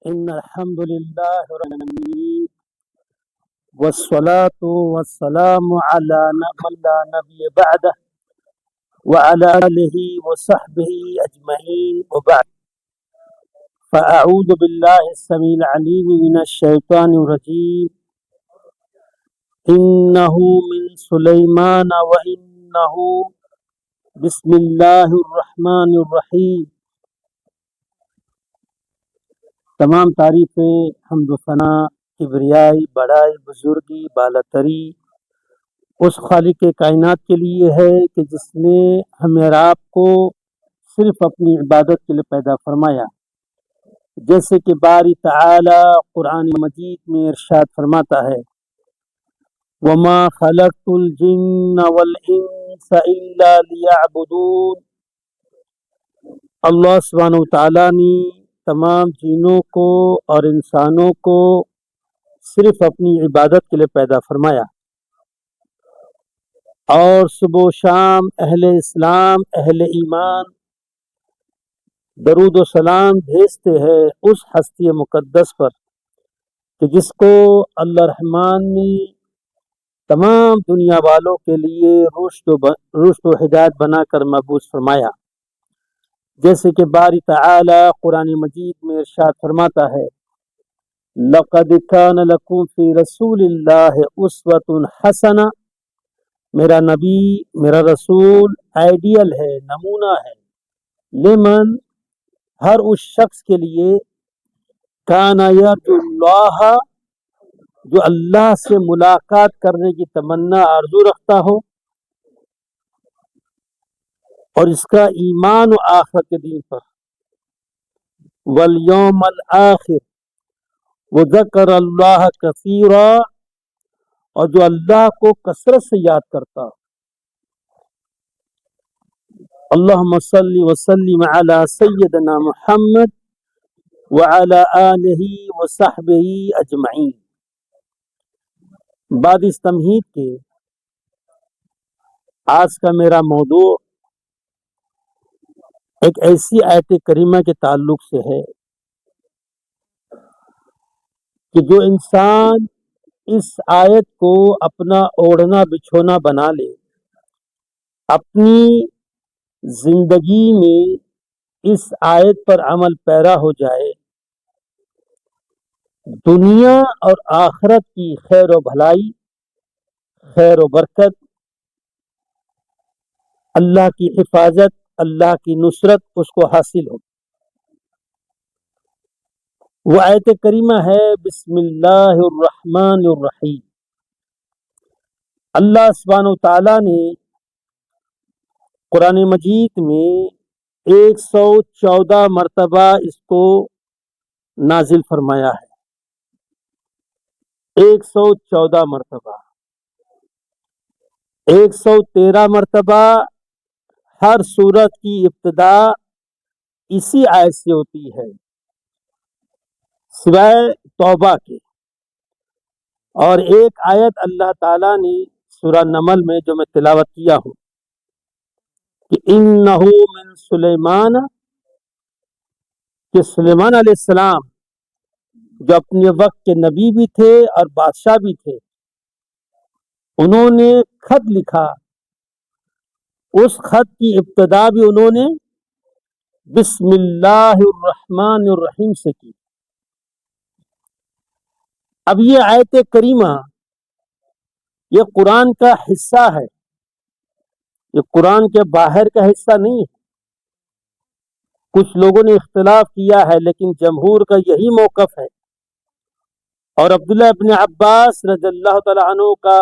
إن الحمد لله رب العالمين والصلاة والسلام على من لا نبي بعده وعلى آله وصحبه أجمعين وبعد. فأعوذ بالله السميع العليم من الشيطان الرجيم. إنه من سليمان وإنه بسم الله الرحمن الرحيم. تمام تعریفیں حمد و ثنا کبریائی بڑائی بزرگی بالاتری اس خالق کائنات کے لیے ہے کہ جس نے ہمیں اور آپ کو صرف اپنی عبادت کے لیے پیدا فرمایا. جیسے کہ باری تعالی قرآن مجید میں ارشاد فرماتا ہے وما خلقت الجن والانس الا لیعبدون. اللہ سبحانہ وتعالیٰ نے تمام جنوں کو اور انسانوں کو صرف اپنی عبادت کے لیے پیدا فرمایا، اور صبح و شام اہل اسلام اہل ایمان درود و سلام بھیجتے ہیں اس ہستی مقدس پر کہ جس کو اللہ رحمان نے تمام دنیا والوں کے لیے رشد و ہدایت بنا کر مبعوث فرمایا. جیسے کہ باری تعالی قرآن مجید میں ارشاد فرماتا ہے لقد کان لکم فی رسول اللہ اسوۃ حسنہ. میرا نبی میرا رسول آئیڈیل ہے، نمونہ ہے. لمن ہر اس شخص کے لیے کان یرجو اللہ جو اللہ سے ملاقات کرنے کی تمنا آرزو رکھتا ہو اور اس کا ایمان و آخرت کے دین پر، والیوم الآخر وذکر اللہ کثیرا، اور جو اللہ کو کثرت سے یاد کرتا. اللہم صلی وسلم علی سیدنا محمد وعلی آلہ وصحبہ اجمعین. بعد اس تمہید کے آج کا میرا موضوع ایک ایسی آیت کریمہ کے تعلق سے ہے کہ جو انسان اس آیت کو اپنا اوڑھنا بچھونا بنا لے، اپنی زندگی میں اس آیت پر عمل پیرا ہو جائے، دنیا اور آخرت کی خیر و بھلائی، خیر و برکت، اللہ کی حفاظت، اللہ کی نصرت اس کو حاصل ہو. وہ آیت کریمہ ہے بسم اللہ الرحمن الرحیم. اللہ سبحانہ وتعالیٰ نے قرآن مجید میں 114 مرتبہ اس کو نازل فرمایا ہے. 114 مرتبہ، 113 مرتبہ ہر سورت کی ابتدا اسی آیت سے ہوتی ہے سوائے توبہ کے. اور ایک آیت اللہ تعالیٰ نے سورہ نمل میں جو میں تلاوت کیا ہوں کہ انہو من سلیمان، کہ سلیمان علیہ السلام جو اپنے وقت کے نبی بھی تھے اور بادشاہ بھی تھے، انہوں نے خط لکھا. اس خط کی ابتدا بھی انہوں نے بسم اللہ الرحمن الرحیم سے کی. اب یہ آیت کریمہ یہ قرآن کا حصہ ہے، یہ قرآن کے باہر کا حصہ نہیں ہے. کچھ لوگوں نے اختلاف کیا ہے لیکن جمہور کا یہی موقف ہے، اور عبداللہ ابن عباس رضی اللہ تعالیٰ عنہ کا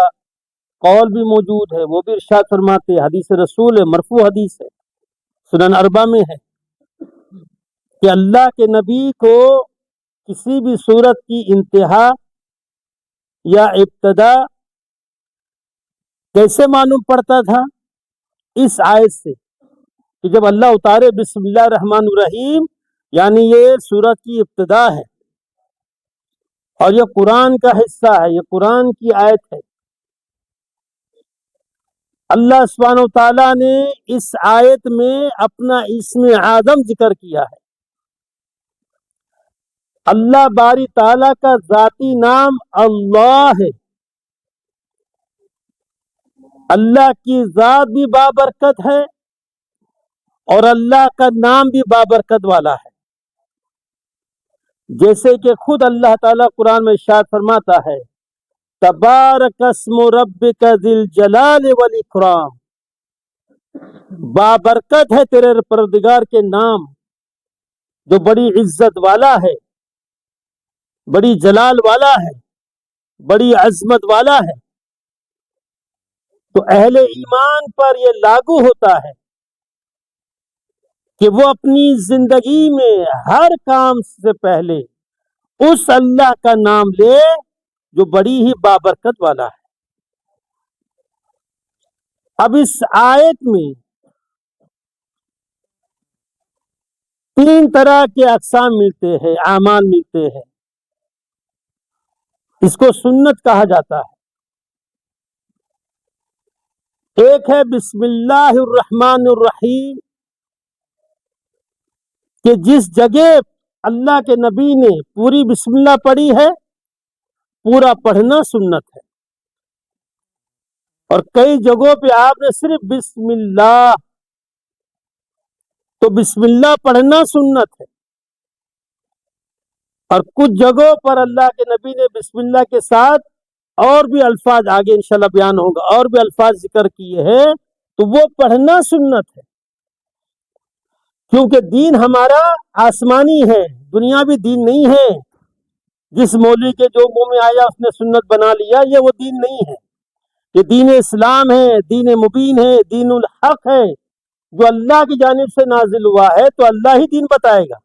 قول بھی موجود ہے. وہ بھی ارشاد فرماتے ہیں، حدیث رسول ہے، مرفوع حدیث ہے، سنن اربعہ میں ہے کہ اللہ کے نبی کو کسی بھی صورت کی انتہا یا ابتدا کیسے معلوم پڑتا تھا؟ اس آیت سے کہ جب اللہ اتارے بسم اللہ الرحمن الرحیم یعنی یہ سورت کی ابتدا ہے اور یہ قرآن کا حصہ ہے، یہ قرآن کی آیت ہے. اللہ سبحانہ وتعالیٰ نے اس آیت میں اپنا اسم اعظم ذکر کیا ہے. اللہ باری تعالیٰ کا ذاتی نام اللہ ہے. اللہ کی ذات بھی بابرکت ہے اور اللہ کا نام بھی بابرکت والا ہے. جیسے کہ خود اللہ تعالیٰ قرآن میں ارشاد فرماتا ہے تبارک اسم ربک ذی الجلال والاکرام، بابرکت ہے تیرے پروردگار کے نام جو بڑی عزت والا ہے، بڑی جلال والا ہے، بڑی عظمت والا ہے. تو اہل ایمان پر یہ لاگو ہوتا ہے کہ وہ اپنی زندگی میں ہر کام سے پہلے اس اللہ کا نام لے جو بڑی ہی بابرکت والا ہے. اب اس آیت میں 3 طرح کے اقسام ملتے ہیں، اعمال ملتے ہیں. اس کو سنت کہا جاتا ہے. ایک ہے بسم اللہ الرحمن الرحیم، کہ جس جگہ اللہ کے نبی نے پوری بسم اللہ پڑھی ہے پورا پڑھنا سنت ہے، اور کئی جگہوں پہ آپ نے صرف بسم اللہ، تو بسم اللہ پڑھنا سنت ہے. اور کچھ جگہوں پر اللہ کے نبی نے بسم اللہ کے ساتھ اور بھی الفاظ آگے انشاءاللہ بیان ہوگا اور بھی الفاظ ذکر کیے ہیں، تو وہ پڑھنا سنت ہے. کیونکہ دین ہمارا آسمانی ہے، دنیاوی دین نہیں ہے. جس مولوی کے جو منہ میں آیا اس نے سنت بنا لیا، یہ وہ دین نہیں ہے. یہ دین اسلام ہے، دین مبین ہے، دین الحق ہے، جو اللہ کی جانب سے نازل ہوا ہے. تو اللہ ہی دین بتائے گا،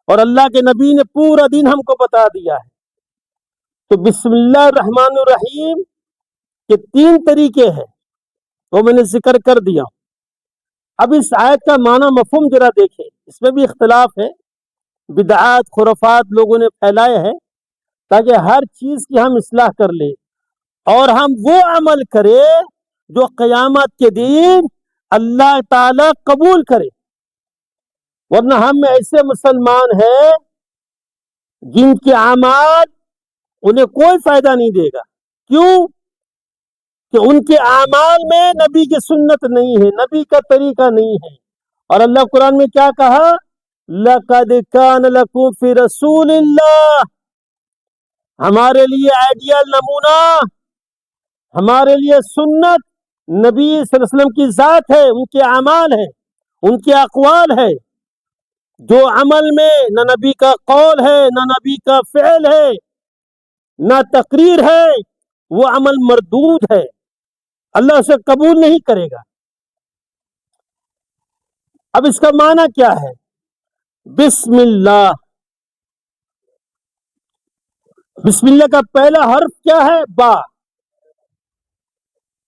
اور اللہ کے نبی نے پورا دین ہم کو بتا دیا ہے. تو بسم اللہ الرحمن الرحیم کے 3 طریقے ہیں، وہ میں نے ذکر کر دیا. اب اس آیت کا معنی مفہوم ذرا دیکھیں، اس میں بھی اختلاف ہے. بدعات خرافات لوگوں نے پھیلائے ہیں تاکہ ہر چیز کی ہم اصلاح کر لیں اور ہم وہ عمل کرے جو قیامت کے دن اللہ تعالی قبول کرے. ورنہ ہم ایسے مسلمان ہیں جن کے اعمال انہیں کوئی فائدہ نہیں دے گا. کیوں؟ کہ ان کے اعمال میں نبی کی سنت نہیں ہے، نبی کا طریقہ نہیں ہے. اور اللہ قرآن میں کیا کہا؟ لَقَدْ كَانَ لَكُمْ فِي رَسُولِ اللَّهِ، ہمارے لیے آئیڈیل نمونہ، ہمارے لیے سنت نبی صلی اللہ علیہ وسلم کی ذات ہے، ان کے اعمال ہے، ان کے اقوال ہے. جو عمل میں نہ نبی کا قول ہے، نہ نبی کا فعل ہے، نہ تقریر ہے، وہ عمل مردود ہے، اللہ اسے قبول نہیں کرے گا. اب اس کا معنی کیا ہے؟ بسم اللہ. بسم اللہ کا پہلا حرف کیا ہے؟ با.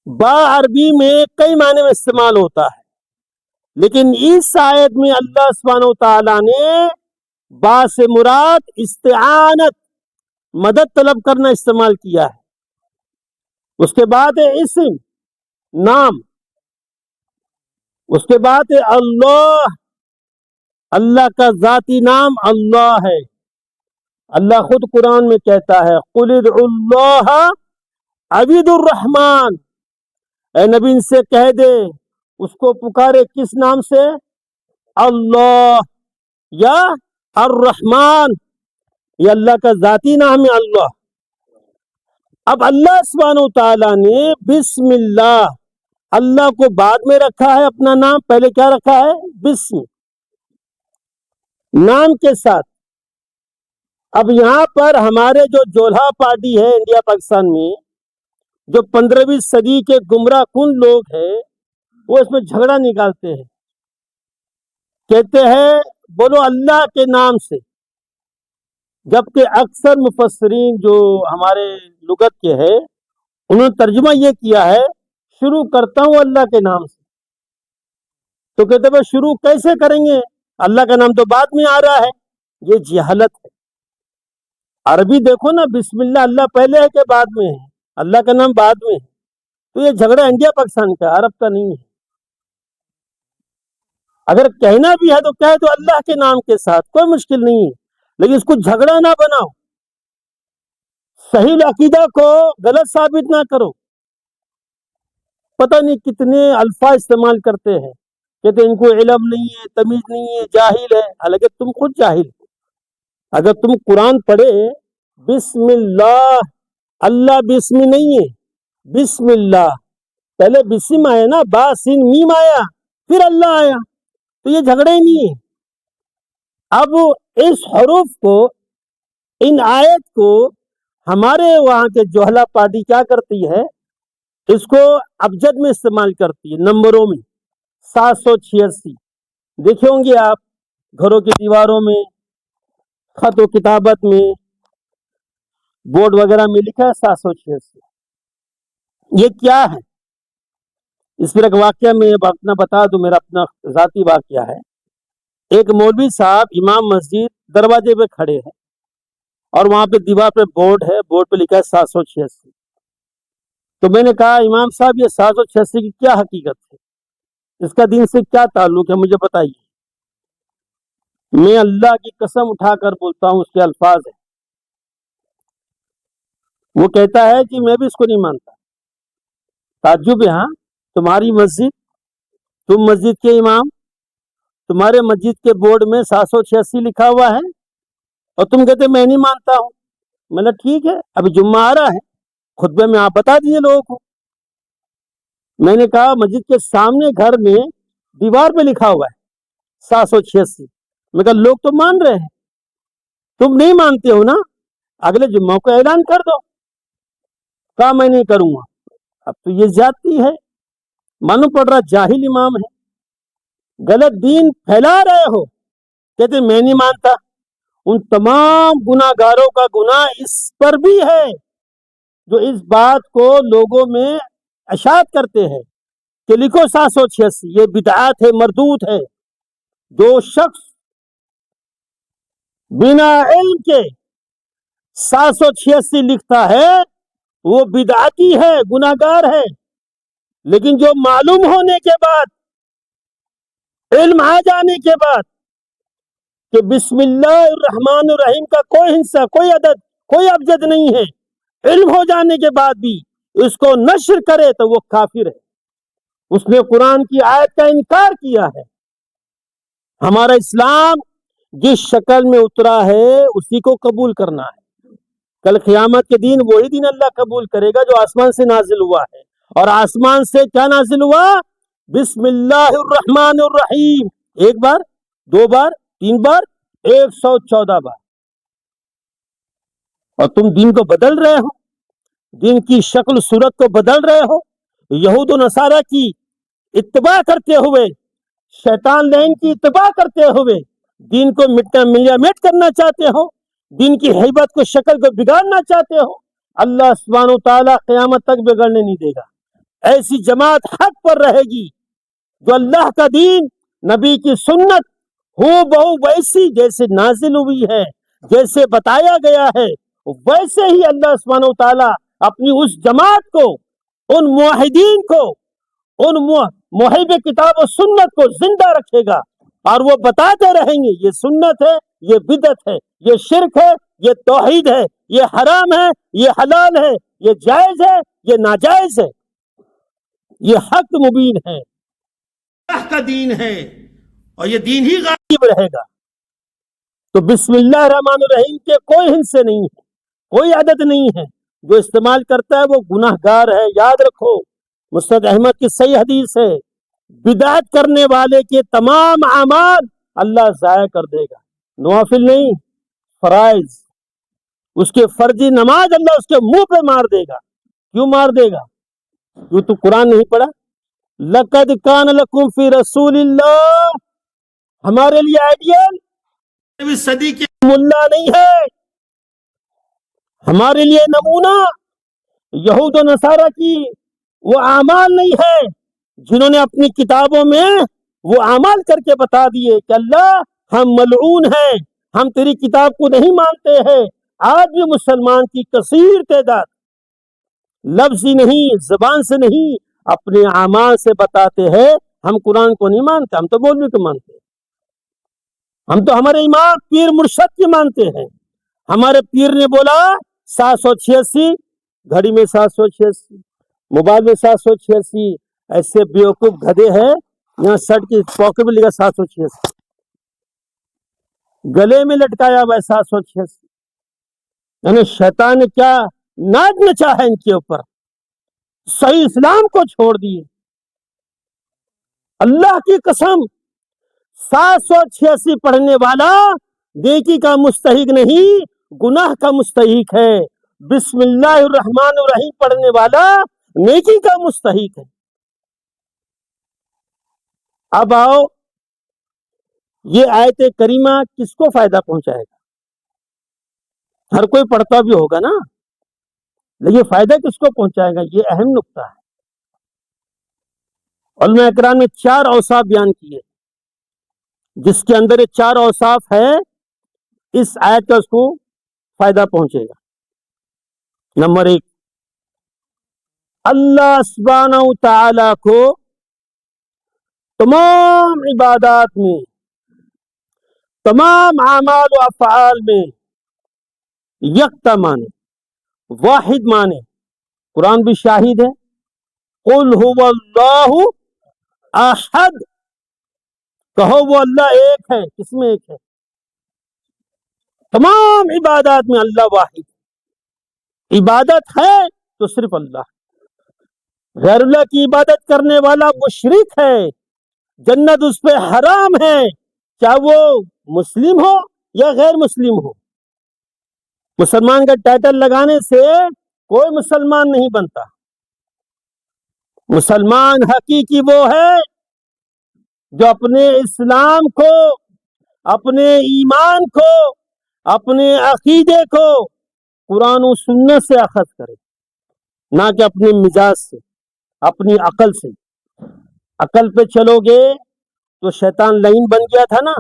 با عربی میں کئی معنی میں استعمال ہوتا ہے، لیکن اس آیت میں اللہ سبحانہ وتعالی نے با سے مراد استعانت، مدد طلب کرنا استعمال کیا ہے. اس کے بعد ہے اسم، نام. اس کے بعد ہے اللہ، اللہ کا ذاتی نام اللہ ہے. اللہ خود قرآن میں کہتا ہے قُلِ ادْعُوا اللَّهَ أَوِ ادْعُوا الرَّحْمَٰنَ، اے نبی ان سے کہہ دے اس کو پکارے کس نام سے؟ اللہ یا الرحمن، یہ اللہ کا ذاتی نام ہے اللہ. اب اللہ سبحانہ وتعالی نے بسم اللہ، اللہ کو بعد میں رکھا ہے اپنا نام، پہلے کیا رکھا ہے؟ بسم، نام کے ساتھ. اب یہاں پر ہمارے جو جولہا پارٹی ہے انڈیا پاکستان میں، جو 15ویں صدی کے گمراہ کن لوگ ہیں، وہ اس میں جھگڑا نکالتے ہیں، کہتے ہیں بولو اللہ کے نام سے. جبکہ اکثر مفسرین جو ہمارے لغت کے ہیں انہوں نے ترجمہ یہ کیا ہے شروع کرتا ہوں اللہ کے نام سے. تو کہتے ہیں شروع کیسے کریں گے، اللہ کا نام تو بعد میں آ رہا ہے. یہ جہالت ہے. عربی دیکھو نا، بسم اللہ اللہ پہلے ہے کہ بعد میں ہے، اللہ کا نام بعد میں ہے. تو یہ جھگڑا انڈیا پاکستان کا، عرب کا نہیں ہے. اگر کہنا بھی ہے تو کہہ دو اللہ کے نام کے ساتھ، کوئی مشکل نہیں ہے. لیکن اس کو جھگڑا نہ بناؤ، صحیح عقیدہ کو غلط ثابت نہ کرو۔ پتہ نہیں کتنے الفاظ استعمال کرتے ہیں، کہتے ہیں ان کو علم نہیں ہے، تمیز نہیں ہے، جاہل ہے، حالانکہ تم خود جاہل ہو۔ اگر تم قرآن پڑھے، بسم اللہ، اللہ بسم نہیں ہے، بسم اللہ، پہلے بسم آیا نا، با سین میم آیا، پھر اللہ آیا، تو یہ جھگڑے ہی نہیں ہے۔ اب اس حروف کو، ان آیت کو ہمارے وہاں کے جوہلا پارٹی کیا کرتی ہے، اس کو ابجد میں استعمال کرتی ہے، نمبروں میں، 786 دیکھے ہوں گے آپ گھروں کی دیواروں میں، خط و کتابت میں، بورڈ وغیرہ میں لکھا ہے 786۔ یہ کیا ہے؟ اس پر ایک واقعہ میں اپنا بتا دوں، میرا اپنا ذاتی واقعہ ہے۔ ایک مولوی صاحب امام مسجد دروازے پہ کھڑے ہیں اور وہاں پہ دیوار پہ بورڈ ہے، بورڈ پہ لکھا ہے 786۔ تو میں نے کہا امام صاحب یہ 786 کی کیا حقیقت ہے، اس کا دین سے کیا تعلق ہے، مجھے بتائیے۔ میں اللہ کی قسم اٹھا کر بولتا ہوں، اس کے الفاظ ہیں۔ وہ کہتا ہے کہ میں بھی اس کو نہیں مانتا۔ تعجب ہے، ہاں تمہاری مسجد، تم مسجد کے امام، تمہارے مسجد کے بورڈ میں 786 لکھا ہوا ہے اور تم کہتے میں نہیں مانتا ہوں۔ میں نے ٹھیک ہے، ابھی جمعہ آ رہا ہے، خطبے میں آپ بتا دیجیے لوگوں کو۔ میں نے کہا مسجد کے سامنے گھر میں دیوار پہ لکھا ہوا ہے 786۔ میں کہا لوگ تو مان رہے ہیں، تم نہیں مانتے ہو نا، اگلے جمعہ کو اعلان کر دو۔ کہا میں نہیں کروں گا۔ اب تو یہ زیادتی ہے، معلوم پڑ رہا جاہل امام ہے، غلط دین پھیلا رہے ہو، کہتے میں نہیں مانتا۔ ان تمام گناہ گاروں کا گناہ اس پر بھی ہے جو اس بات کو لوگوں میں اشاعت کرتے ہیں کہ لکھو 786، یہ بدعات ہے، مردود ہے۔ جو شخص بنا علم کے 786 لکھتا ہے وہ بدعتی ہے، گناہگار ہے، لیکن جو معلوم ہونے کے بعد، علم آ جانے کے بعد کہ بسم اللہ الرحمن الرحیم کا کوئی حصہ، کوئی عدد، کوئی ابجد نہیں ہے، علم ہو جانے کے بعد بھی اس کو نشر کرے تو وہ کافر ہے، اس نے قرآن کی آیت کا انکار کیا ہے۔ ہمارا اسلام جس شکل میں اترا ہے اسی کو قبول کرنا ہے۔ کل قیامت کے دن وہی دن اللہ قبول کرے گا جو آسمان سے نازل ہوا ہے، اور آسمان سے کیا نازل ہوا؟ بسم اللہ الرحمن الرحیم، ایک بار، دو بار، تین بار، 114 بار۔ اور تم دین کو بدل رہے ہو، دین کی شکل صورت کو بدل رہے ہو، یہود و نصارہ کی اتباع کرتے ہوئے، شیطان لین کی اتباع کرتے ہوئے دین کو مٹ کرنا چاہتے ہو، دین کی ہیبت کو، شکل کو بگاڑنا چاہتے ہو۔ اللہ سبحانہ و تعالیٰ قیامت تک بگڑنے نہیں دے گا۔ ایسی جماعت حق پر رہے گی جو اللہ کا دین، نبی کی سنت ہو بہو ویسی جیسے نازل ہوئی ہے، جیسے بتایا گیا ہے، ویسے ہی اللہ سبحانہ و تعالیٰ اپنی اس جماعت کو، ان موحدین کو، ان محب کتاب و سنت کو زندہ رکھے گا، اور وہ بتاتے رہیں گے یہ سنت ہے، یہ بدعت ہے، یہ شرک ہے، یہ توحید ہے، یہ حرام ہے، یہ حلال ہے، یہ جائز ہے، یہ ناجائز ہے، یہ حق مبین ہے، اللہ کا دین ہے، اور یہ دین ہی غالب رہے گا۔ تو بسم اللہ الرحمن الرحیم کے کوئی حصے نہیں ہے، کوئی عدد نہیں ہے، جو استعمال کرتا ہے وہ گناہ گار ہے۔ یاد رکھو، مسند احمد کی صحیح حدیث ہے، بدعت کرنے والے کے تمام اعمال اللہ ضائع کر دے گا، نوافل نہیں، فرائض، اس کے فرضی نماز اللہ اس کے منہ پہ مار دے گا۔ کیوں مار دے گا؟ کیوں تو قرآن نہیں پڑھا؟ لقد کان لکم فی رسول اللہ، ہمارے لیے آئیڈیل صدی کے ملا نہیں ہے، ہمارے لیے نمونہ یہود و نصارہ کی وہ اعمال نہیں ہے جنہوں نے اپنی کتابوں میں وہ اعمال کر کے بتا دیے کہ اللہ ہم ملعون ہیں، ہم تیری کتاب کو نہیں مانتے ہیں۔ آج بھی مسلمان کی کثیر تعداد لفظی نہیں، زبان سے نہیں، اپنے اعمال سے بتاتے ہیں ہم قرآن کو نہیں مانتے، ہم تو مولوی کو مانتے ہیں۔ ہم تو ہمارے امام پیر مرشد کی مانتے ہیں. ہمارے پیر نے بولا 786، گھڑی میں 786، موبائل میں 786. ایسے بیوقوف گدھے ہیں یہاں شرٹ کی پاکٹ میں لکھا 786، گلے میں لٹکایا ہوا ہے 786. یعنی شیطان نے کیا ناچ نچا ہے ان کے اوپر، صحیح اسلام کو چھوڑ دیے. اللہ کی قسم 786 پڑھنے والا نیکی کا مستحق نہیں، گناہ کا مستحق ہے. بسم اللہ الرحمن الرحیم پڑھنے والا نیکی کا مستحق ہے. اب آؤ، یہ آیت کریمہ کس کو فائدہ پہنچائے گا؟ ہر کوئی پڑھتا بھی ہوگا نا، لیکن فائدہ کس کو پہنچائے گا؟ یہ اہم نقطہ ہے. علماء اکرام نے 4 اوصاف بیان کیے، جس کے اندر یہ 4 اوصاف ہے، اس آیت کا اس کو فائدہ پہنچے گا. نمبر 1، اللہ سبحانہ و تعالی کو تمام عبادات میں، تمام اعمال و افعال میں یکتا مانے، واحد مانے. قرآن بھی شاہد ہے، قل هو اللہ احد، کہو وہ اللہ ایک ہے. کس میں ایک ہے؟ تمام عبادات میں اللہ واحد. عبادت ہے تو صرف اللہ، غیر اللہ کی عبادت کرنے والا مشرک ہے، جنت اس پہ حرام ہے، چاہے وہ مسلم ہو یا غیر مسلم ہو. مسلمان کا ٹائٹل لگانے سے کوئی مسلمان نہیں بنتا. مسلمان حقیقی وہ ہے جو اپنے اسلام کو، اپنے ایمان کو، اپنے عقیدے کو قرآن و سنت سے اخذ کرے، نہ کہ اپنے مزاج سے، اپنی عقل سے. عقل پہ چلو گے تو شیطان لعین بن گیا تھا نا،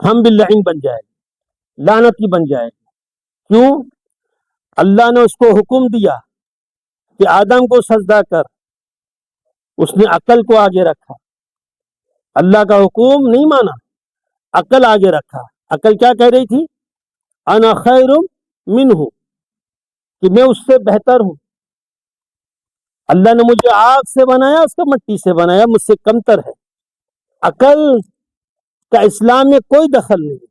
ہم بھی لعین بن جائے گے، لعنتی بن جائے گے. کیوں؟ اللہ نے اس کو حکم دیا کہ آدم کو سجدہ کر، اس نے عقل کو آگے رکھا، اللہ کا حکم نہیں مانا، عقل آگے رکھا. عقل کیا کہہ رہی تھی؟ انا خیر منہ، کہ میں اس سے بہتر ہوں. اللہ نے مجھے آگ سے بنایا، اس کو مٹی سے بنایا، مجھ سے کمتر ہے. عقل کا اسلام میں کوئی دخل نہیں.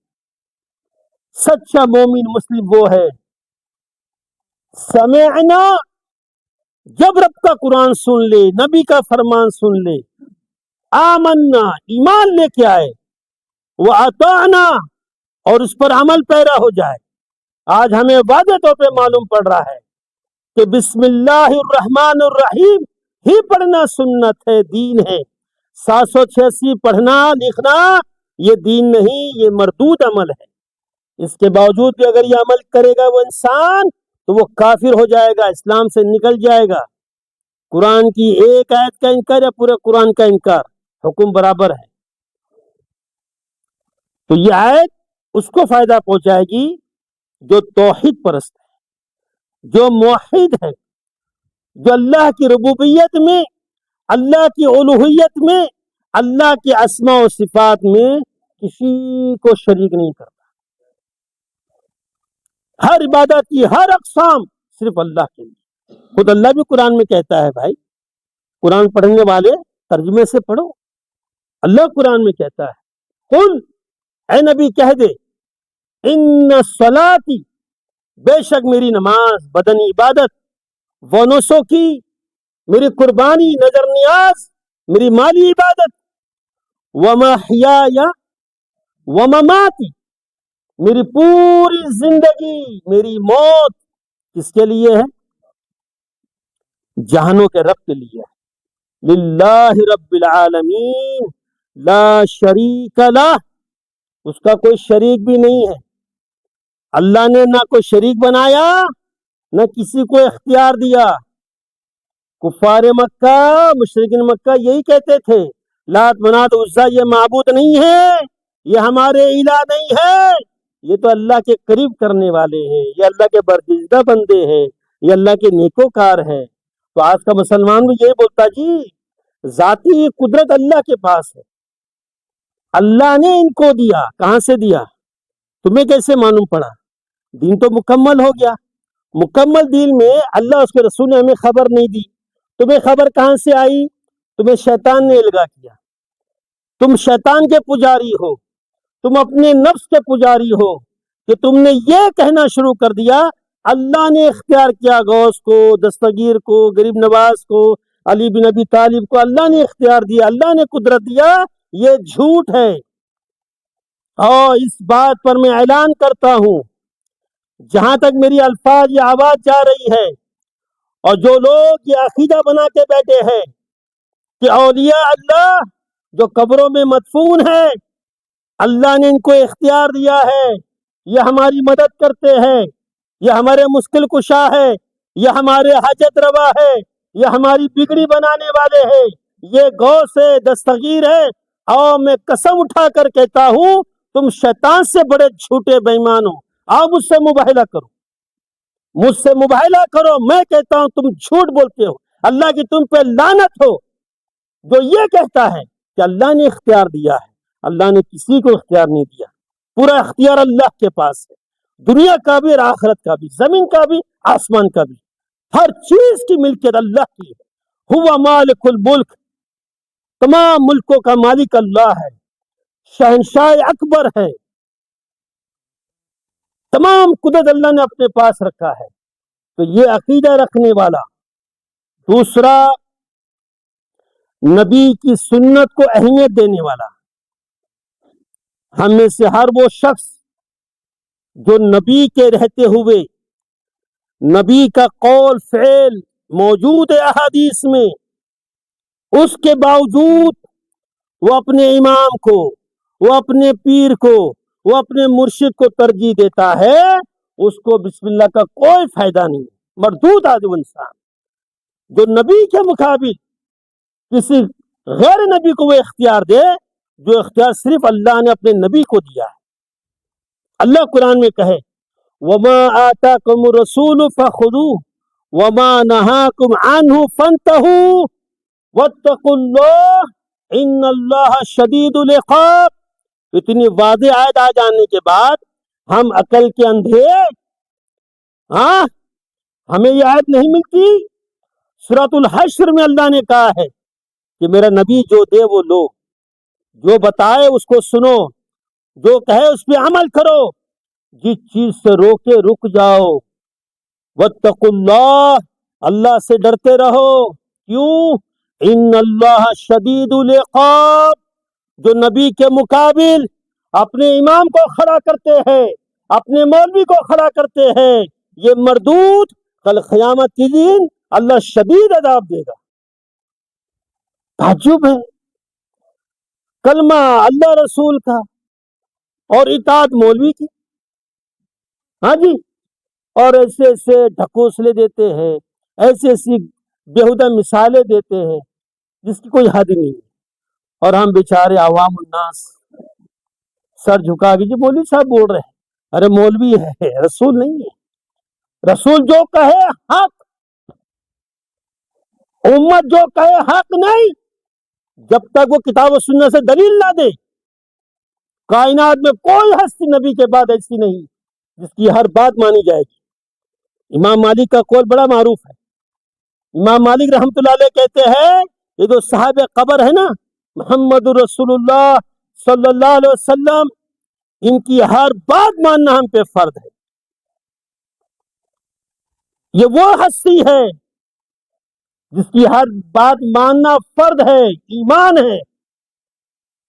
سچا مومن مسلم وہ ہے سمعنا، جب رب کا قرآن سن لے، نبی کا فرمان سن لے، آمنا ایمان لے کے آئے، وہ اطعنا اور اس پر عمل پیرا ہو جائے. آج ہمیں واضح طور پہ معلوم پڑ رہا ہے کہ بسم اللہ الرحمن الرحیم ہی پڑھنا سنت ہے، دین ہے. 786 پڑھنا لکھنا یہ دین نہیں، یہ مردود عمل ہے. اس کے باوجود بھی اگر یہ عمل کرے گا وہ انسان تو وہ کافر ہو جائے گا، اسلام سے نکل جائے گا. قرآن کی ایک آیت کا انکار یا پورے قرآن کا انکار، حکم برابر ہے. تو یہ آیت اس کو فائدہ پہنچائے گی جو توحید پرست ہے، جو موحد ہے، جو اللہ کی ربوبیت میں، اللہ کی الوہیت میں، اللہ کے اسماء و صفات میں کسی کو شریک نہیں کرتا. ہر عبادت کی ہر اقسام صرف اللہ کے لیے. خود اللہ بھی قرآن میں کہتا ہے، بھائی قرآن پڑھنے والے ترجمے سے پڑھو. اللہ قرآن میں کہتا ہے، قل، اے نبی کہہ دے، ان صلاتی، بے شک میری نماز، بدنی عبادت، و نسکی، میری قربانی، نظر نیاز، میری مالی عبادت، و محیایا و مماتی، میری پوری زندگی، میری موت کس کے لیے ہے؟ جہانوں کے رب کے لیے ہے. للہ رب العالمین لا شریک لہ، اس کا کوئی شریک بھی نہیں ہے. اللہ نے نہ کوئی شریک بنایا، نہ کسی کو اختیار دیا. کفار مکہ، مشرکین مکہ یہی کہتے تھے، لات منات عزا یہ معبود نہیں ہے، یہ ہمارے الہ نہیں ہے، یہ تو اللہ کے قریب کرنے والے ہیں، یہ اللہ کے برگزیدہ بندے ہیں، یہ اللہ کے نیکوکار ہے. تو آج کا مسلمان بھی یہی بولتا، جی ذاتی قدرت اللہ کے پاس ہے، اللہ نے ان کو دیا. کہاں سے دیا؟ تمہیں کیسے معلوم پڑا؟ دین تو مکمل ہو گیا. مکمل دین میں اللہ اس کے رسول نے ہمیں خبر نہیں دی. تمہیں خبر کہاں سے آئی؟ تمہیں شیطان نے الگا کیا. تم شیطان کے پجاری ہو, تم اپنے نفس کے پجاری ہو کہ تم نے یہ کہنا شروع کر دیا اللہ نے اختیار کیا غوث کو, دستگیر کو, غریب نواز کو, علی بن ابی طالب کو اللہ نے اختیار دیا, اللہ نے قدرت دیا. یہ جھوٹ ہے. اور اس بات پر میں اعلان کرتا ہوں, جہاں تک میری الفاظ یہ آواز جا رہی ہے, اور جو لوگ یہ عقیدہ بنا کے بیٹھے ہیں کہ اولیاء اللہ جو قبروں میں مدفون ہے اللہ نے ان کو اختیار دیا ہے, یہ ہماری مدد کرتے ہیں, یہ ہمارے مشکل کشا ہے, یہ ہمارے حاجت روا ہے, یہ ہماری بگڑی بنانے والے ہیں, یہ غوث ہے, دستگیر ہے. اور میں قسم اٹھا کر کہتا ہوں تم شیطان سے بڑے جھوٹے بے ایمان ہو. آؤ مجھ سے مباہلہ کرو, مجھ سے مباہلہ کرو. میں کہتا ہوں تم جھوٹ بولتے ہو. اللہ کی تم پہ لعنت ہو جو یہ کہتا ہے کہ اللہ نے اختیار دیا ہے. اللہ نے کسی کو اختیار نہیں دیا. پورا اختیار اللہ کے پاس ہے, دنیا کا بھی اور آخرت کا بھی, زمین کا بھی آسمان کا بھی. ہر چیز کی ملکیت اللہ کی ہے. ہوا مالک الملک, تمام ملکوں کا مالک اللہ ہے, شہنشاہ اکبر ہے. تمام قدرت اللہ نے اپنے پاس رکھا ہے. تو یہ عقیدہ رکھنے والا. دوسرا, نبی کی سنت کو اہمیت دینے والا. ہم میں سے ہر وہ شخص جو نبی کے رہتے ہوئے نبی کا قول فعل موجود ہے احادیث میں, اس کے باوجود وہ اپنے امام کو, وہ اپنے پیر کو, وہ اپنے مرشد کو ترجیح دیتا ہے, اس کو بسم اللہ کا کوئی فائدہ نہیں. مردود آدمی انسان جو نبی کے مقابل کسی غیر نبی کو وہ اختیار دے جو اختیار صرف اللہ نے اپنے نبی کو دیا ہے. اللہ قرآن میں کہے وَمَا آتَاكُمُ الرَّسُولُ فَخُذُوهُ وَمَا نَهَاكُمْ عَنْهُ فَانْتَهُوا وَاتَّقُوا اللَّهَ إِنَّ اللَّهَ شَدِيدُ الْعِقَابِ. اتنی واضح آیت آ جانے کے بعد ہم عقل کے اندھے, ہمیں یہ آیت نہیں ملتی. سورۃ الحشر میں اللہ نے کہا ہے کہ میرا نبی جو دے وہ لو, جو بتائے اس کو سنو, جو کہے اس پہ عمل کرو, جس چیز سے روکے رک جاؤ. واتقوا اللہ, اللہ سے ڈرتے رہو. کیوں؟ ان اللہ شدید العقاب. جو نبی کے مقابل اپنے امام کو کھڑا کرتے ہیں, اپنے مولوی کو کھڑا کرتے ہیں, یہ مردود کل قیامت کے دن اللہ شدید عذاب دے گا. تعجب ہے. کلمہ اللہ رسول کا اور اطاعت مولوی کی. ہاں جی, اور ایسے ایسے ڈھکوسلے دیتے ہیں, ایسی ایسی بیہودہ مثالیں دیتے ہیں جس کی کوئی حد نہیں ہے. اور ہم بیچارے عوام الناس سر جھکا کے جی مولوی صاحب بول رہے ہیں. ارے مولوی ہے, رسول نہیں ہے. رسول جو کہے حق, امت جو کہے حق نہیں. جب تک وہ کتاب و سنت سے دلیل نہ دے, کائنات میں کوئی ہستی نبی کے بعد ایسی نہیں جس کی ہر بات مانی جائے گی. امام مالک کا قول بڑا معروف ہے. امام مالک رحمت اللہ علیہ کہتے ہیں یہ جو صاحب قبر ہے نا محمد رسول اللہ صلی اللہ علیہ وسلم, ان کی ہر بات ماننا ہم پہ فرض ہے. یہ وہ ہستی ہے جس کی ہر بات ماننا فرض ہے, ایمان ہے.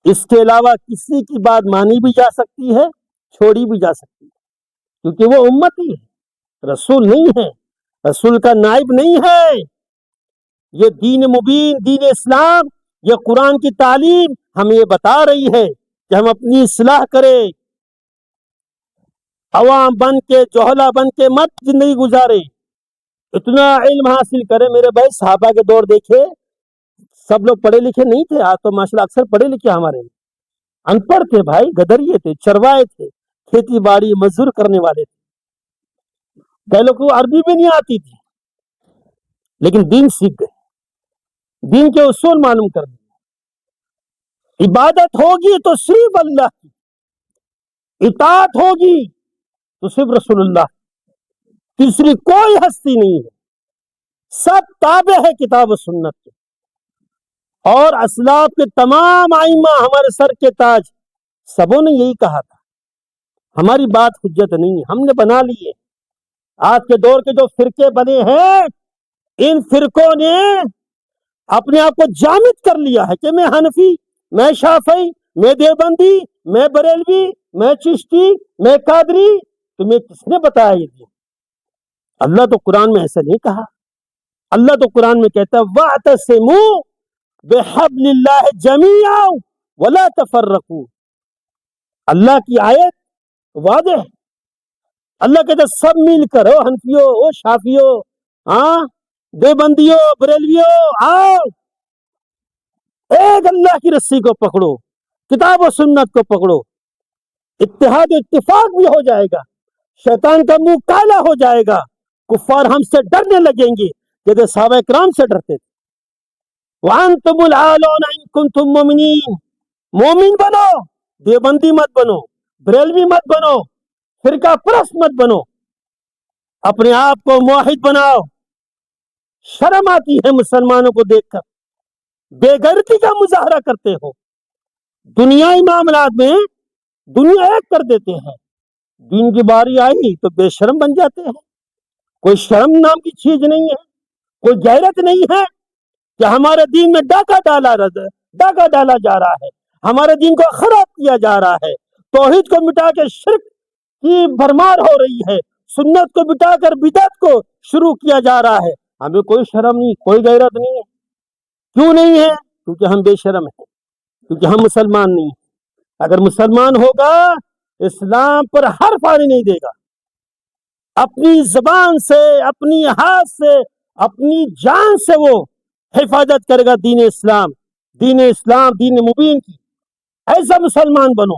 اس کے علاوہ کسی کی بات مانی بھی جا سکتی ہے, چھوڑی بھی جا سکتی ہے, کیونکہ وہ امتی ہے, رسول نہیں ہے, رسول کا نائب نہیں ہے. یہ دین مبین, دین اسلام, یہ قرآن کی تعلیم ہمیں یہ بتا رہی ہے کہ ہم اپنی اصلاح کریں, عوام بن کے, جوہلا بن کے مت زندگی گزارے. اتنا علم حاصل کرے. میرے بھائی صحابہ کے دور دیکھے, سب لوگ پڑھے لکھے نہیں تھے. آج تو ماشاءاللہ اکثر پڑھے لکھے ہمارے ان پڑھ تھے بھائی, گدریے تھے, چروائے تھے, کھیتی باڑی مزدور کرنے والے تھے. کئی لوگ کو عربی بھی نہیں آتی تھی لیکن دین سیکھ گئے, دین کے اصول معلوم کر دیے. عبادت ہوگی تو صرف اللہ کی، اطاعت ہوگی تو صرف رسول اللہ، تیسری کوئی ہستی نہیں ہے، سب تابع ہے کتاب و سنت کے۔ اور اسلاف کے تمام ائمہ، ہمارے سر کے تاج، سبوں نے یہی کہا تھا۔ ہماری بات حجت نہیں ہے، ہم نے بنا لی ہے۔ آج کے دور کے جو فرقے بنے ہیں، ان فرقوں نے اپنے آپ کو جامد کر لیا ہے کہ میں حنفی، میں شافعی، میں دیوبندی، میں بریلوی، میں چشتی، میں قادری۔ تمہیں کس نے بتایا یہ دین؟ اللہ تو قرآن میں ایسا نہیں کہا۔ اللہ تو قرآن میں کہتا ہے وَاعْتَصِمُوا بِحَبْلِ اللَّهِ جَمِيعًا وَلَا تَفَرَّقُوا۔ اللہ کی آیت واضح ہے۔ اللہ کہتا ہے سب مل کر، ہو حنفیو، ہو شافیو، ہاں دیوبندیو، بریلویو، آؤ ایک اللہ کی رسی کو پکڑو، کتاب و سنت کو پکڑو، اتحاد و اتفاق بھی ہو جائے گا، شیطان کا منہ کالا ہو جائے گا، کفار ہم سے ڈرنے لگیں گے جیسے صحابہ کرام سے ڈرتے تھے۔ وَأَنْتُمُ الْأَعْلَوْنَ إِن كُنتُم مُؤْمِنِينَ، مومن بنو، دیوبندی مت بنو، بریلوی مت بنو، فرقہ پرست مت بنو، اپنے آپ کو موحد بناؤ۔ شرم آتی ہے مسلمانوں کو دیکھ کر، بے غیرتی کا مظاہرہ کرتے ہو، دنیائی معاملات میں دنیا ایک کر دیتے ہیں، دین کی باری آئی تو بے شرم بن جاتے ہیں۔ کوئی شرم نام کی چیز نہیں ہے، کوئی غیرت نہیں ہے کہ ہمارے دین میں ڈاکہ ڈالا جا رہا ہے، ہمارے دین کو خراب کیا جا رہا ہے، توحید کو مٹا کے شرک کی بھرمار ہو رہی ہے، سنت کو مٹا کر بدعت کو شروع کیا جا رہا ہے۔ ہمیں کوئی شرم نہیں، کوئی غیرت نہیں ہے۔ کیوں نہیں ہے؟ کیونکہ ہم بے شرم ہیں، کیونکہ ہم مسلمان نہیں ہیں۔ اگر مسلمان ہوگا اسلام پر حرف آنے نہیں دے گا، اپنی زبان سے، اپنی ہاتھ سے، اپنی جان سے وہ حفاظت کرے گا دین اسلام، دین مبین کی۔ ایسا مسلمان بنو،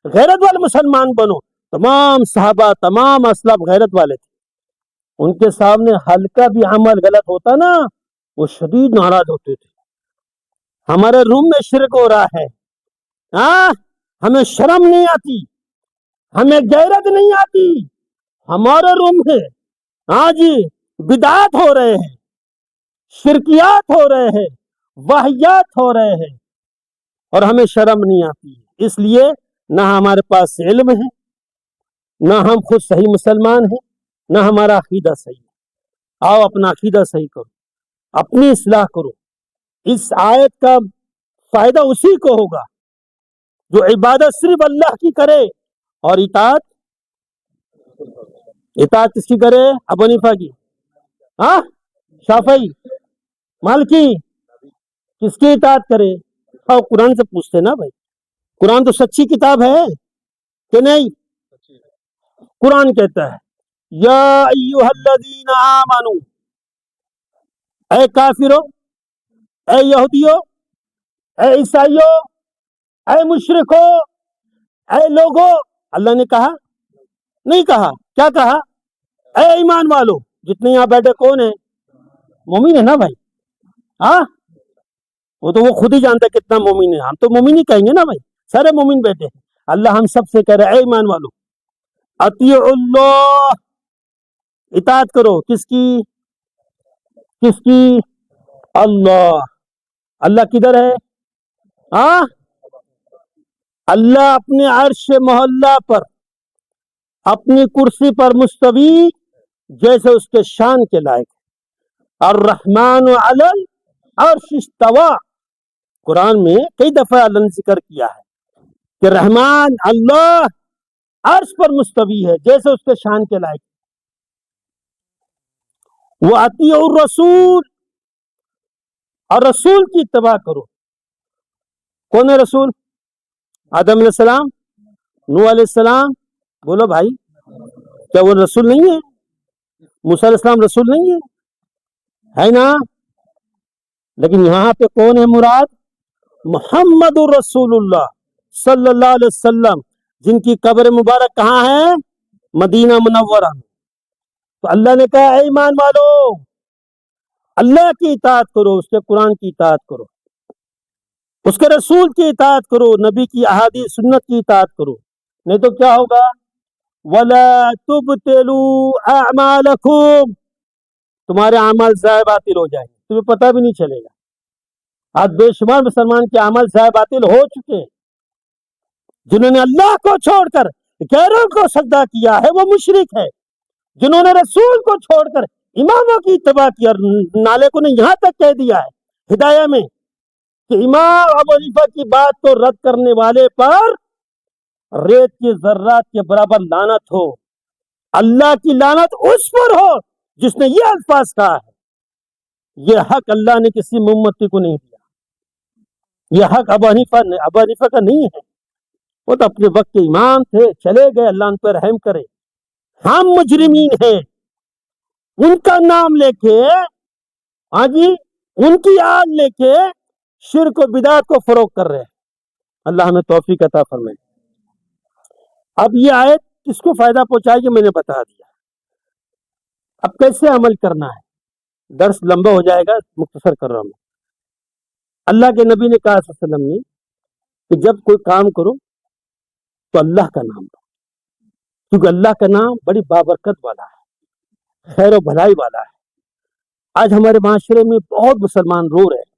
غیرت والے مسلمان بنو۔ تمام صحابہ، تمام اسلاف غیرت والے تھے، ان کے سامنے ہلکا بھی عمل غلط ہوتا نا وہ شدید ناراض ہوتے تھے۔ ہمارے روم میں شرک ہو رہا ہے، ہاں ہمیں شرم نہیں آتی، ہمیں غیرت نہیں آتی، ہمارے روم میں ہاں جی بدعات ہو رہے ہیں، شرکیات ہو رہے ہیں، واہیات ہو رہے ہیں، اور ہمیں شرم نہیں آتی۔ اس لیے نہ ہمارے پاس علم ہے، نہ ہم خود صحیح مسلمان ہیں، نہ ہمارا عقیدہ صحیح ہے۔ آؤ اپنا عقیدہ صحیح کرو، اپنی اصلاح کرو۔ اس آیت کا فائدہ اسی کو ہوگا جو عبادت صرف اللہ کی کرے، اور اطاعت کس کی کرے؟ ابو حنیفہ کی، ہاں شافعی، مالکی، کس کی اطاعت کرے؟ اور قرآن سے پوچھتے نا بھائی، قرآن تو سچی کتاب ہے کہ نہیں؟ قرآن کہتا ہے یا ایھا الذین آمنو، اے کافرو، اے یہودیو، اے عیسائیو، اے مشرکو، اے لوگو۔ اللہ نے کہا؟ نہیں کہا۔ کیا کہا؟ اے ایمان والو۔ جتنے یہاں بیٹھے کون ہیں؟ مومن ہے نا بھائی؟ ہاں وہ تو وہ خود ہی جانتا ہے کتنا مومن ہے، ہم تو مومن ہی کہیں گے نا بھائی، سارے مومن بیٹھے ہیں۔ اللہ ہم سب سے کہہ رہے اے ایمان والو اطیعوا اللہ، اطاعت کرو، کس کی؟ اللہ۔ اللہ کدھر ہے؟ ہاں اللہ اپنے عرش محلہ پر، اپنی کرسی پر مستوی، جیسے اس کے شان کے لائق۔ الرحمن علی العرش استوى، قرآن میں کئی دفعہ اللہ نے ذکر کیا ہے کہ رحمان اللہ عرش پر مستوی ہے، جیسے اس کے شان کے لائق۔ وَأَطِيعُوا الرَّسُولَ، اور رسول کی اتباع کرو۔ کون ہے رسول؟ آدم علیہ السلام، نوح علیہ السلام۔ بولو بھائی، کیا وہ رسول نہیں ہے؟ موسیٰ علیہ السلام رسول نہیں ہے نا؟ لیکن یہاں پہ کون ہے مراد؟ محمد رسول اللہ صلی اللہ علیہ وسلم، جن کی قبر مبارک کہاں ہے؟ مدینہ منورہ۔ تو اللہ نے کہا اے ایمان والو، اللہ کی اطاعت کرو، اس کے قرآن کی اطاعت کرو۔ اس کے رسول کی اطاعت کرو، نبی کی احادیث سنت کی اطاعت کرو، نہیں تو کیا ہوگا؟ وَلَا تُبْتِلُوا أَعْمَالَكُمْ، تمہارے اعمال ضائع باطل ہو جائیں گے، تمہیں پتہ بھی نہیں چلے گا۔ آج بے شمار مسلمان کے اعمال ضائع باطل ہو چکے ہیں۔ جنہوں نے اللہ کو چھوڑ کر غیروں کو سجدہ کیا ہے وہ مشرک ہے، جنہوں نے رسول کو چھوڑ کر اماموں کی اتباع کی، اور نالے کو نے یہاں تک کہہ دیا ہے ہدایہ میں کہ امام ابو حنیفہ کی بات کو رد کرنے والے پر ریت کے ذرات کے برابر لعنت ہو، اللہ کی لعنت اس پر ہو جس نے یہ الفاظ کہا ہے۔ یہ حق اللہ نے کسی امتی کو نہیں دیا، یہ حق ابو حنیفہ کا نہیں ہے، وہ تو اپنے وقت کے امام تھے، چلے گئے، اللہ ان پر رحم کرے۔ ہم مجرمین ہیں، ان کا نام لے کے، ہاں جی، ان کی آل لے کے شرک و بدعت کو فروغ کر رہے ہیں۔ اللہ ہمیں توفیق عطا فرمائے۔ اب یہ آیت کس کو فائدہ پہنچائے گی میں نے بتا دیا۔ اب کیسے عمل کرنا ہے، درس لمبا ہو جائے گا، مختصر کر رہا ہوں۔ اللہ کے نبی نے کہا صلی اللہ علیہ وسلم نے کہ جب کوئی کام کرو تو اللہ کا نام لو، کیونکہ اللہ کا نام بڑی بابرکت والا ہے، خیر و بھلائی والا ہے۔ آج ہمارے معاشرے میں بہت مسلمان رو رہے ہیں،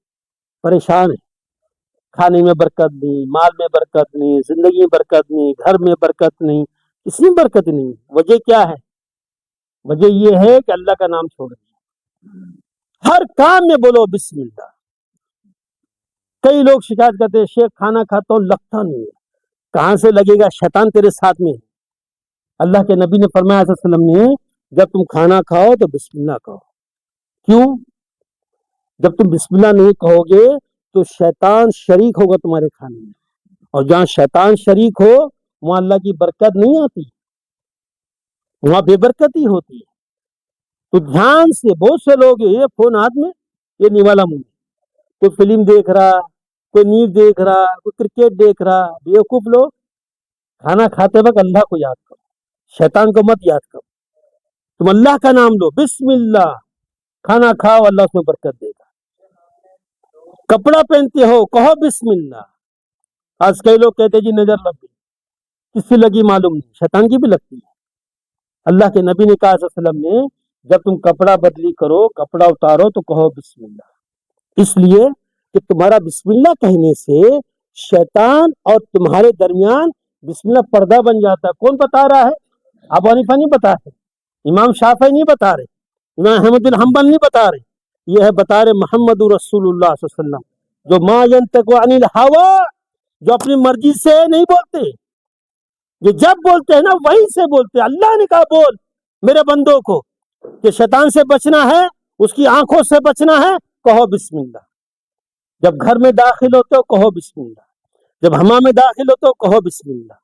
پریشان ہیں، کھانے میں برکت نہیں، مال میں برکت نہیں، زندگی میں برکت نہیں، گھر میں برکت نہیں، کسی میں برکت نہیں۔ وجہ کیا ہے؟ وجہ یہ ہے کہ اللہ کا نام چھوڑ دیا۔ ہر کام میں بولو بسم اللہ۔ کئی لوگ شکایت کرتے ہیں شیخ کھانا کھاتا ہوں لگتا نہیں ہے، کہاں سے لگے گا؟ شیطان تیرے ساتھ میں ہے۔ اللہ کے نبی نے فرمایا صلی اللہ علیہ وسلم نے جب تم کھانا کھاؤ تو بسم اللہ کہو۔ کیوں؟ جب تم بسم اللہ نہیں کہو گے تو شیطان شریک ہوگا تمہارے کھانے میں، اور جہاں شیطان شریک ہو وہاں اللہ کی برکت نہیں آتی، وہاں بے برکتی ہوتی ہے۔ تو دھیان سے، بہت سے لوگ یہ فون ہاتھ میں، یہ نیوالا منہ، کوئی فلم دیکھ رہا، کوئی نیوز دیکھ رہا، کوئی کرکٹ دیکھ رہا، بیوقوف لوگ۔ کھانا کھاتے وقت اللہ کو یاد کرو، شیطان کو مت یاد کرو، تم اللہ کا نام لو، بسم اللہ، کھانا کھاؤ، اللہ اس میں برکت دے گا۔ کپڑا پہنتے ہو کہو بسم اللہ۔ آج کئی لوگ کہتے جی نظر لگ گئی، کس سے لگی معلوم نہیں، شیطان کی بھی لگتی ہے۔ اللہ کے نبی نے کہا صلی اللہ علیہ وسلم نے جب تم کپڑا بدلی کرو، کپڑا اتارو تو کہو بسم اللہ، اس لیے کہ تمہارا بسم اللہ کہنے سے شیطان اور تمہارے درمیان بسم اللہ پردہ بن جاتا ہے۔ کون بتا رہا ہے؟ ابو حنیفہ نہیں بتا رہے، امام شافعی نہیں بتا رہے، امام احمد بن حنبل نہیں بتا رہے، یہ ہے بتا رہے محمد رسول اللہ صلی اللہ علیہ وسلم، جو ما ینطق عن الہوی، جو اپنی مرضی سے نہیں بولتے، یہ جب بولتے ہیں نا وہیں سے بولتے ہیں۔ اللہ نے کہا بول میرے بندوں کو کہ شیطان سے بچنا ہے، اس کی آنکھوں سے بچنا ہے، کہو بسم اللہ۔ جب گھر میں داخل ہوتے ہو کہو بسم اللہ، جب حمام میں داخل ہوتے ہو کہو بسم اللہ،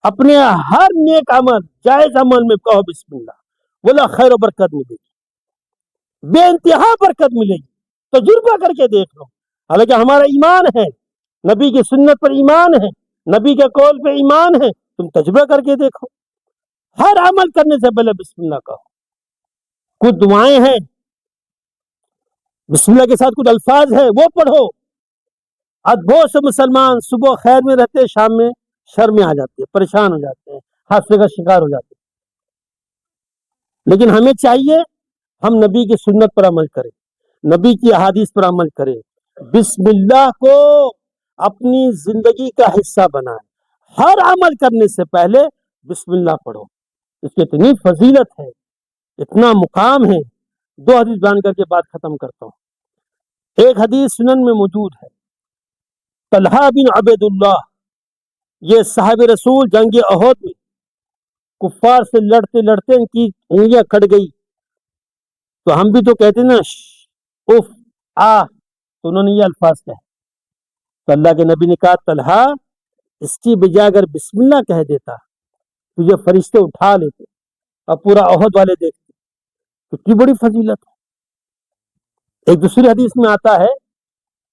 اپنے ہر نیک عمل، جائز عمل میں کہو بسم اللہ، بولا خیر و برکت ملے گی، بے انتہا برکت ملے گی۔ تجربہ کر کے دیکھ لو، حالانکہ ہمارا ایمان ہے، نبی کی سنت پر ایمان ہے، نبی کے قول پہ ایمان ہے، تم تجربہ کر کے دیکھو۔ ہر عمل کرنے سے پہلے بسم اللہ کہو۔ کچھ دعائیں ہیں بسم اللہ کے ساتھ، کچھ الفاظ ہیں وہ پڑھو۔ آج بہت سے مسلمان صبح خیر میں رہتے ہیں، شام میں شر میں آ جاتے ہیں، پریشان ہو جاتے ہیں، حادثے کا شکار ہو جاتے ہیں۔ لیکن ہمیں چاہیے ہم نبی کی سنت پر عمل کریں، نبی کی احادیث پر عمل کریں، بسم اللہ کو اپنی زندگی کا حصہ بنائیں۔ ہر عمل کرنے سے پہلے بسم اللہ پڑھو، اس کی اتنی فضیلت ہے، اتنا مقام ہے۔ دو حدیث بیان کر کے بات ختم کرتا ہوں۔ ایک حدیث سنن میں موجود ہے، طلحہ بن عبید اللہ، یہ صاحب رسول جنگ احد میں کفار سے لڑتے لڑتے ان کی انگلیاں کٹ گئی، تو ہم بھی تو کہتے ہیں نا اف تو انہوں نے یہ الفاظ کہے، تو اللہ کے نبی نے کہا طلحہ اس کی بجائے اگر بسم اللہ کہہ دیتا تجھے فرشتے اٹھا لیتے اور پورا احد والے دیکھتے، کتنی بڑی فضیلت ہے۔ ایک دوسری حدیث میں آتا ہے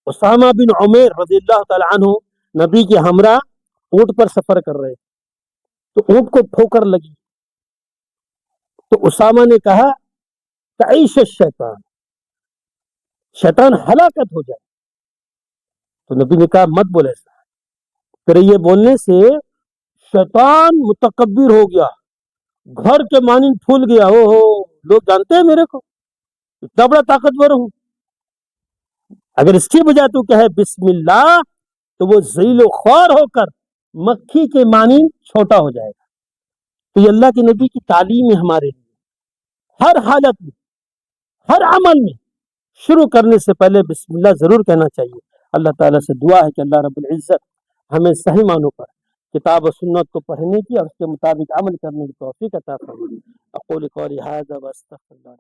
اسامہ بن عمیر رضی اللہ تعالی عنہ نبی کے ہمراہ اونٹ پر سفر کر رہے، تو اونٹ کو ٹھوکر لگی، تو اسامہ نے کہا تعیش الشیطان، شیطان ہلاکت ہو جائے۔ تو نبی نے کہا مت بولے ایسا، تیرے یہ بولنے سے شیطان متکبر ہو گیا، گھر کے مانند پھول گیا، او ہو لوگ جانتے ہیں میرے کو اتنا بڑا طاقتور ہوں۔ اگر اس کی بجائے تو کہے بسم اللہ تو وہ ذلیل و خوار ہو کر مکھی کے مانند چھوٹا ہو جائے گا۔ تو یہ اللہ کے نبی کی تعلیم ہے ہمارے لیے، ہر حالت میں ہر عمل میں شروع کرنے سے پہلے بسم اللہ ضرور کہنا چاہیے۔ اللہ تعالیٰ سے دعا ہے کہ اللہ رب العزت ہمیں صحیح معنوں پر کتاب و سنت کو پڑھنے کی اور اس کے مطابق عمل کرنے کی توفیق عطا فرمائے۔ اقول قولی ھذا واستغفر اللہ۔